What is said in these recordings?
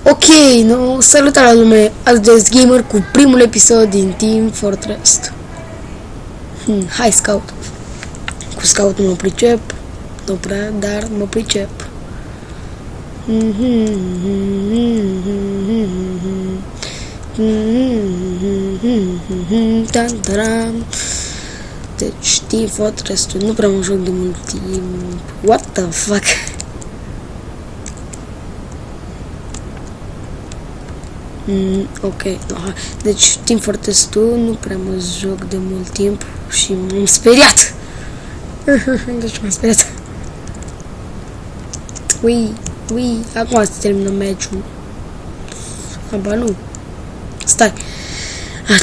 Ok, no, salutare lume, azi gamer cu primul episod din Team Fortress. Hai Scout. Cu Scout nu mă pricep, nu prea, dar mă pricep. Deci Team Fortress nu prea mă joc de mult timp. What the fuck? Ok, deci Team Fortress 2 nu prea mă joc de mult timp și m-am speriat. Deci m-am speriat. Ui, acum se termină meciul. Aba nu. Stai.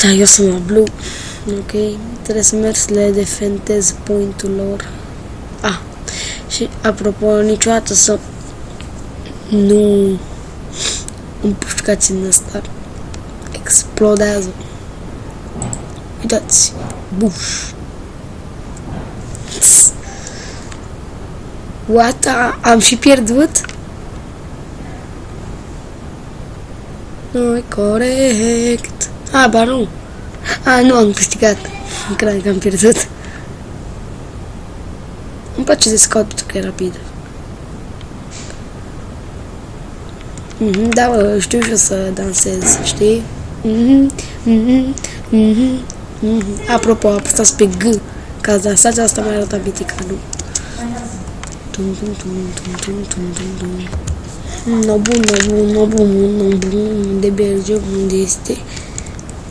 Da, eu sunt la blue. Ok, trebuie să merg să le defendez point-ul lor. Și apropo, niciodată să nu împușcați în ăsta. Explodează. Uitați. Buș. What? Am și pierdut? Nu-i corect. Ba nu. Nu am câștigat. Cred că am pierdut. Îmi place de Scout pentru că e rapid. Da, bă, știu și eu să dansez, știi? Apropo, apăsați pe G, ca să dansați, asta mai arată mitica, nu? No bun, unde merge, unde este?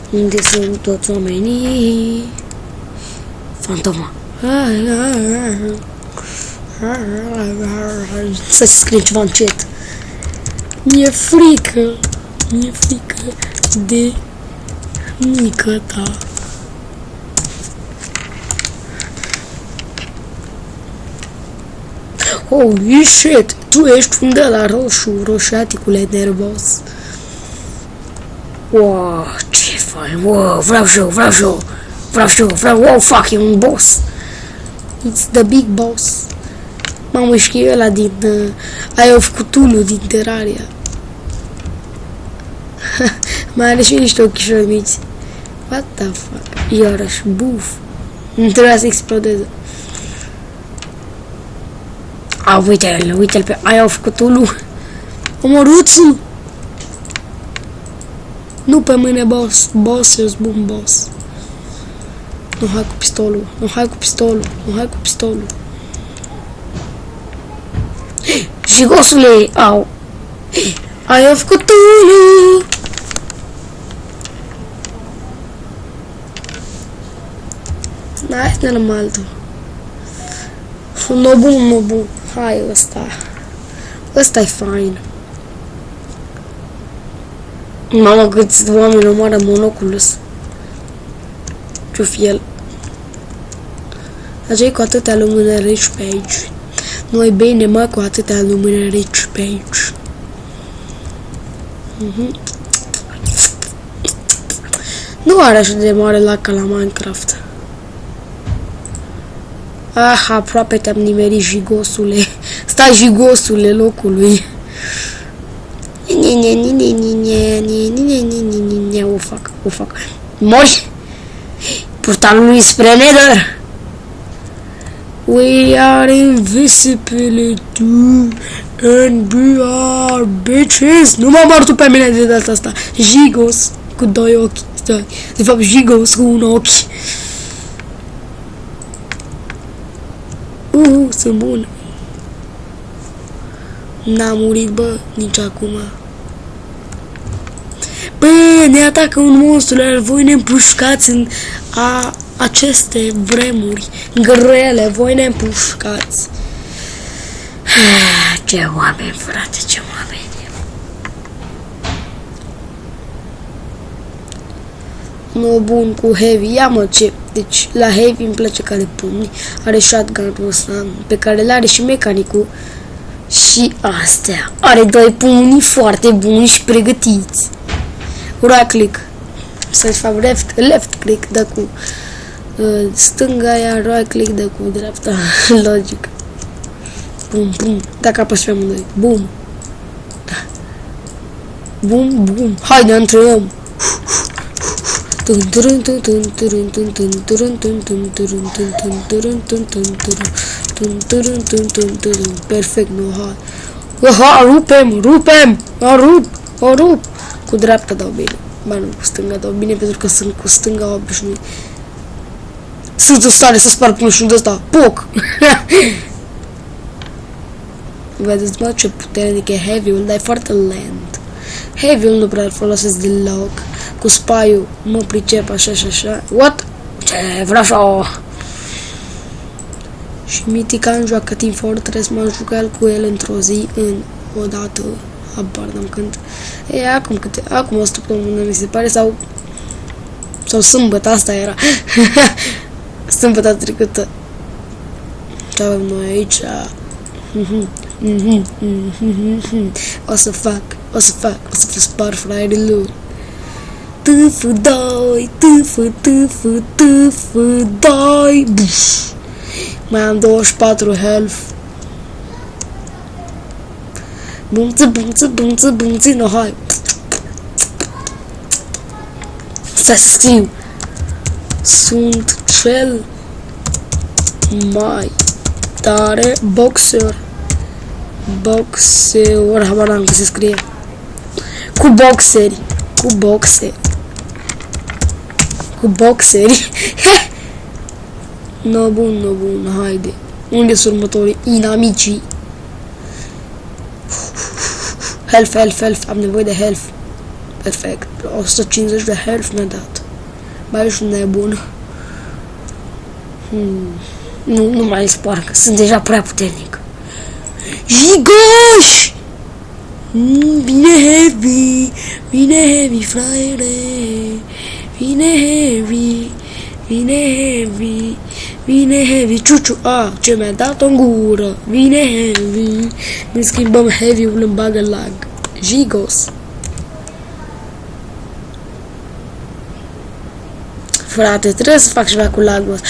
Unde sunt toți oamenii? Fantoma. Să se scrie ceva încet. Mi-e frică de mică ta. Holy shit, tu ești un de la roșu, roșaticule nervos. Wow, ce fain, wow, vreau și eu, wow, fuck, e un boss. It's the big boss. Mamă, știi ăla din Eye of Cthulhu din Terraria. Mai are și niște ochișori mici. What the fuck? Iarăși, buf. Nu trebuia să explodeze. Uite-l pe Eye of Cthulhu. Omorâțul! Nu pe mine, boss. Boss, eu-s bun boss. Nu, hai cu pistolul. Jigosule! Au! Eye of Cthulhu! Hai să ne luăm altul. No bun. Hai, ăsta e fain. Mamă, câți oameni omoară Monoculus. Ce-o fi el? Așa e cu atâtea lumânărici pe aici. Nu-i bine, mă, cu atâtea lumânărici pe aici. Nu are așa de mare lac ca la Minecraft. Aproape te-am nimerit, jigosule. Stai, jigosule, locului. O fac. Mori! Portalul lui spre Nether. We are invisible too, and we are bitches. Nu mă mor tu pe mine de data asta. Jigos cu doi ochi. Stai. De fapt, Jigos cu un ochi. Sunt bun. N-am murit, bă, nici acum. Bă, ne atacă un monstru, iar voi ne împușcați în aceste vremuri grele, voi ne împușcați. Ce oameni, frate, ce oameni. Nu bun cu heavy, ia mă ce. Deci la heavy îmi place că are pumni, are shotgun-ul ăsta pe care l-are și mecanicul. Și astea. Are doi pumni foarte buni și pregătiți. Right click. Să fac left click, dă cu stânga, iar right click, dă cu dreapta. Logic. Bum, bum. Dacă apăs pe amândoi. Bum. Bum, bum. Haide, antrenăm. Perfect, nu, hai. Aha, rupem. O rup. Cu dreapta dau bine. Ba nu, cu stânga dau bine pentru că sunt cu stânga obișnuit. Sunt în stare să sparg plușul de ăsta. Poc! Vedeți, mă, ce puternic e heavy-ul, dar e foarte lent. Heavy-ul nu prea-l folosesc deloc. Cu spaiul mă pricep așa și așa. What? Ce vreau așa? Și Mythican joacă Team Fortress, m-am jucat cu el într-o zi, odată. Habar n-am când. E, acum o săptămână mi se pare, sau sâmbătă, asta era. Sâmbătă trecută. Ce avem noi aici? O să spar fraierilor. Tâfă doi. Mai am 24 health. Bumță, no, hai. Stai să scriu. Sunt cel mai tare boxer. Habar n-am cum se scrie. Cu boxeri. No bun, haide. Unde sunt următorii inamicii? Health, am nevoie de health. Perfect, 150 de health mi-a dat. Ba, ești nebun. Nu mai sparg, sunt deja prea puternic. Jigoș! Vine heavy, fraiere. Vine heavy, ciuciu, ce mi-a dat în gură. Vine heavy. Ne schimbăm heavy-ul în bagă lag. Jigos. Frate, trebuie să fac ceva cu lagul ăsta.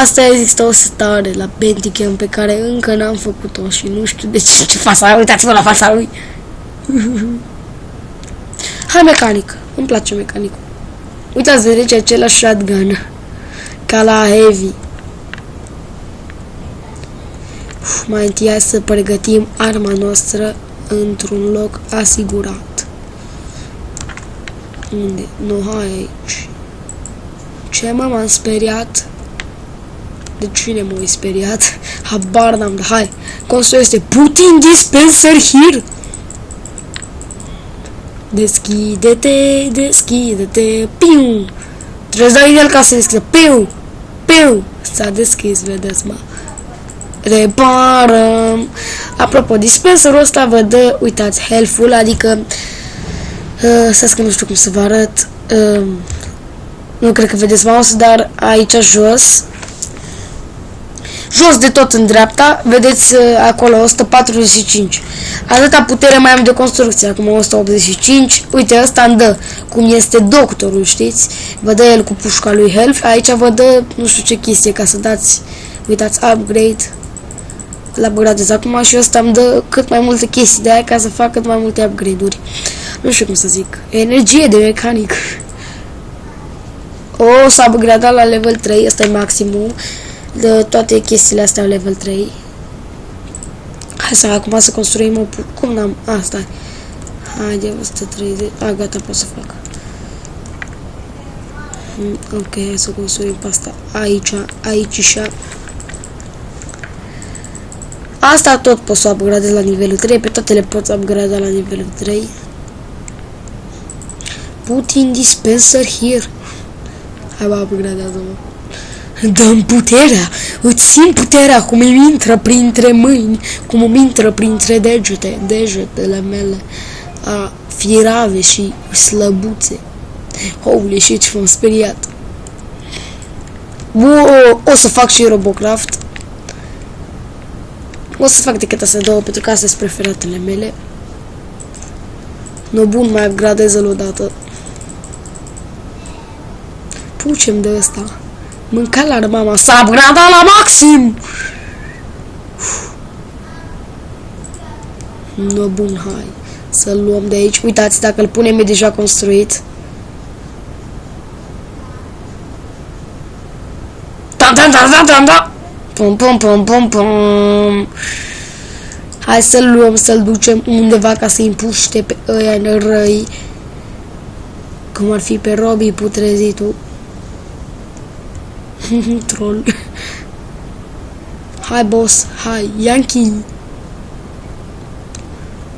Asta există o stare la Benticam pe care încă n-am făcut-o și nu știu de ce fața. Uitați-vă la fața lui. Hai, mecanic. Îmi place mecanicul. Uitați, vedeți același shotgun ca la heavy. Mai întâi hai să pregătim arma noastră într-un loc asigurat. Unde? Nu, hai aici. Ce m-am speriat? De cine m-ai speriat? Habar n-am, hai. Construiește Putin dispenser here. Deschide-te, piu! Trebuie să dai în el ca să deschidă, piu! S-a deschis, vedeți, mă. Reparăm. Apropo, dispenserul ăsta vă dă, uitați, health-ul, adică să că nu știu cum să vă arăt. Nu cred că vedeți mouse, dar aici jos de tot în dreapta, vedeți acolo 145. Atâta putere mai am de construcție, acum 185. Uite, ăsta îmi dă, cum este doctorul, știți? Vă dă el cu pușca lui health. Aici vă dă nu știu ce chestie ca să dați, uitați, upgrade. La upgradez acum și ăsta îmi dă cât mai multe chestii de aia ca să fac cât mai multe upgrade-uri. Nu știu cum să zic. Energie de mecanic. O, s-a upgradat la level 3, ăsta e maximum. De toate chestiile astea au level 3. Hai să acum să construim o... Cum n-am... Stai. Haide, 130. Gata, pot să fac. Ok, hai să construim pe asta. Aici și asta tot pot să upgradez la nivelul 3. Pe toate le pot upgrada la nivelul 3. Putin dispenser here. Hai, bă, upgradează-mă. Dă-mi puterea, îți simt puterea cum îmi intră printre mâini, cum îmi intră printre degetele mele, firave și slăbuțe. Holy shit, și m-am speriat. O să fac și Robocraft. O să fac decât astea două, pentru că astea sunt preferatele mele. No, bun, mai upgradez-l odată. Pucem de ăsta. Mânca la mama, s-a upgradat la maxim! No, bun, hai. Să-l luăm de aici. Uitați, dacă îl punem e deja construit. Da. Pum, pum, pum, pum, pum. Hai să-l luăm, să-l ducem undeva ca să-i împuște pe ăia în răi. Cum ar fi pe Robbie putrezitul. Troll. Hai, boss, hai, Yankee.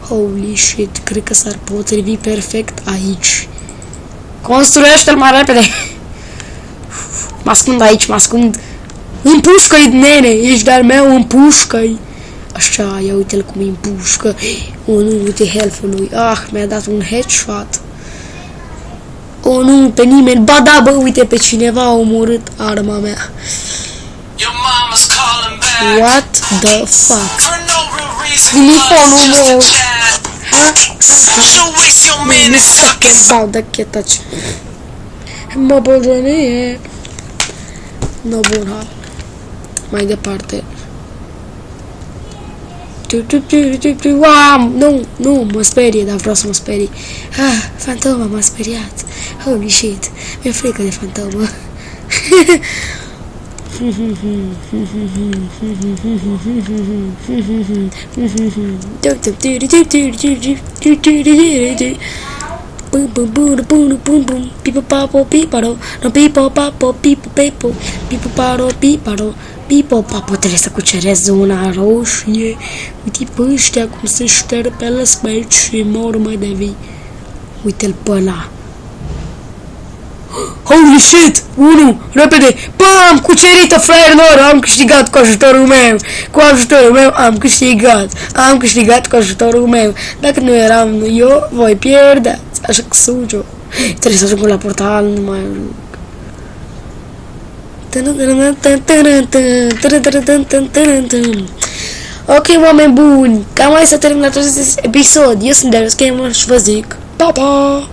Holy shit, cred că s-ar potrivi perfect aici. Construiește-l mai repede. Mă ascund aici, mă ascund. Împușcă-i, nene, ești de-al meu, împușcă-i. Așa, ia uite-l cum îi împușcă. Oh, nu, uite health-ul lui. Ah, mi-a dat un headshot. Oh, nu, pe nimeni. Ba da, bă, uite, pe cineva a omorât arma mea. What the fuck? Telefonul meu. Nu fucking dau de chetaci. Mă băgănie. No, bun, ha. Mai departe. Wow, nu, mă sperie, dar vreau să mă sperii. Ah, fantoma m-a speriat. Holy shit, mi-e frică de fantomă. Pipo, papo, trebuie să cuceresc zona roșie. Uite pe ăștia cum se șterg pe la smeci și mor mai de vii. Uite-l pe ăla. Holy shit! 1, repede! Bam! Cucerită, fraierilor! Am câștigat cu ajutorul meu! Cu ajutorul meu am câștigat! Am câștigat cu ajutorul meu! Dacă nu eram eu, voi pierdeți! Așa că suge-o! Trebuie să ajung la portal, nu mai ajung. Ok, oameni buni, cam hai să terminăm acest episod. Eu sunt Darius Gamer și vă zic pa, pa!